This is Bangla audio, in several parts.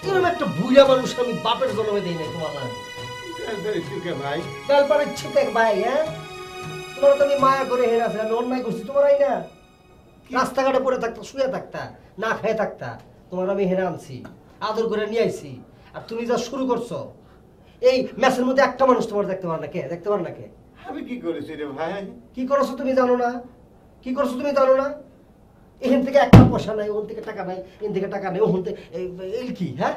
এরকম একটা বুড়া মানুষ আমি বাপের জন্মে দেই নাই তোমার না ভাই তারপরে ছিটেক ভাই হ্যাঁ তোমার তো আমি মায়া করে হেরে আছে আমি অন্যায় করছি তোমার আই না রাস্তাঘাটে পড়ে থাকতা শুয়ে থাকতা না খেয়ে থাকতা তোমার আমি হেরে আনছি আদর করে নিয়ে আইছি আর তুমি যা শুরু করছো এই ম্যাচের মধ্যে একটা মানুষ তোমার দেখতে পার না কে দেখতে পার না কে আমি কি করেছি রে ভাই কি করছো তুমি জানো না কি করছো তুমি জানো না এখান থেকে একটা পয়সা নাই ওখান থেকে টাকা নাই এখান থেকে টাকা নেই ওখান থেকে এই কি হ্যাঁ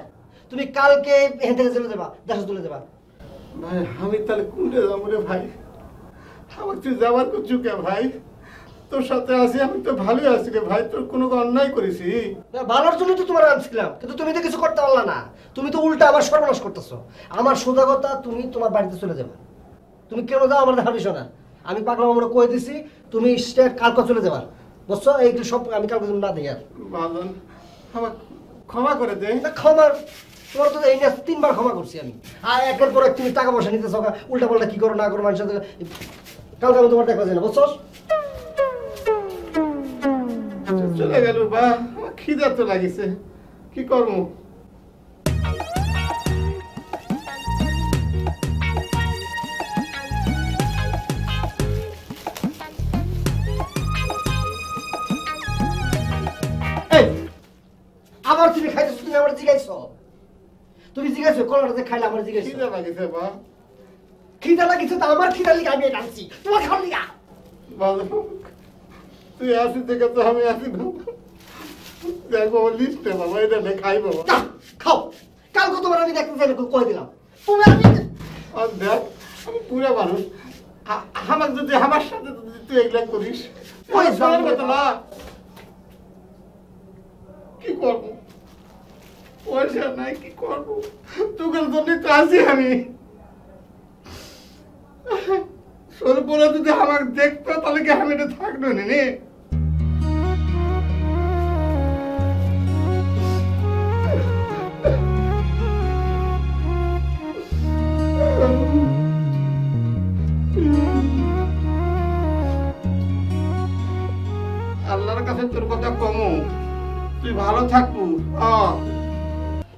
তুমি কালকে এখান থেকে চলে যাবা দেশে চলে যাবা ভাই আমি তাহলে কোনটা যাবো রে ভাই আমার তুই যাবার করছু কে ভাই তোর সাথে আছি আমি তো ভালোই আছি রে ভাই তোর কোনো অন্যায় করেছি ভালোর জন্য তো তোমার আনছিলাম কিন্তু তুমি তো কিছু করতে পারলা না তুমি তো উল্টা আমার সর্বনাশ করতেছো আমার সোজা কথা তুমি তোমার বাড়িতে চলে যাবে তুমি কেন যাও আমার দেখা বিষয় না আমি পাগলা আমরা কয়ে দিছি তুমি কালকে চলে যাবা বুঝছো এইগুলো সব আমি কালকে না দিই আর বাদন আমার ক্ষমা করে দে ক্ষমা তোমার তো এই নিয়ে 3 বার ক্ষমা করছি আমি আর একের পর এক তুমি টাকা পয়সা নিতে চাও উল্টা পাল্টা কি করো না করো মানুষের সাথে কালকে আমি তোমার দেখা যায় না বুঝছো চলে গেল বা খিদা তো লাগিছে কি করবো আবার তুমি খাইতেছো তুমি আমার জিগাইছো তুমি জিগাইছো কোনটা খাইলে আমার জিগাইছো খিদা লাগিছে বা খিদা লাগিছে তো আমার খিদা লাগি আমি এটা আনছি তোমার খাওয়া লিগা তুই আসি থেকে তো আমি আসি না দেখ বাবা লিস্টে বাবা এটা নে খাই বাবা খাও কালকে তোমার আমি দেখতে চাই কই দিলাম তুমি আর দেখ আমি পুরা মানুষ আমার যদি আমার সাথে তুই এগুলা করিস ওই জানার কথা না কি করবো পয়সা নাই কি করবো তোকে জন্য তো আছি আমি সরপরা যদি আমার দেখতো তাহলে কি আমি এটা থাকতো না নে আল্লাহর কাছে তোর কথা কমো তুই ভালো থাকবো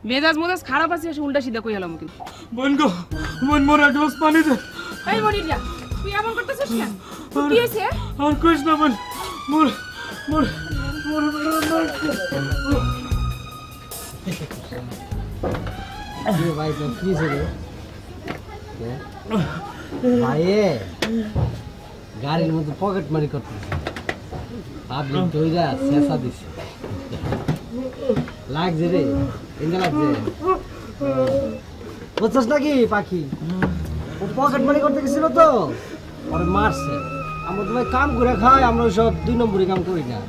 মেজাজ মোজাজ খারাপ আছে এসে উল্টা সিধা কই হলাম কিন্তু বোন গো বোন মোর এক গ্লাস পানি দে এই মনিরিয়া তুই এমন করতেছিস কেন কি হইছে আর কইস না বোন মোর মোর মোর ভাই তো কি ছিল ভাই গাড়ির মধ্যে পকেট মারি করতেছে পাবলিক দইরা শেষা দিছে লাগছে রে এঙ্গা লাগছে বুঝছস নাকি পাখি ও পকেট মারি করতে গেছিল তো ওরে মারছে আমরা তো ভাই কাম করে খাই আমরা সব 2 নম্বরই কাম করি না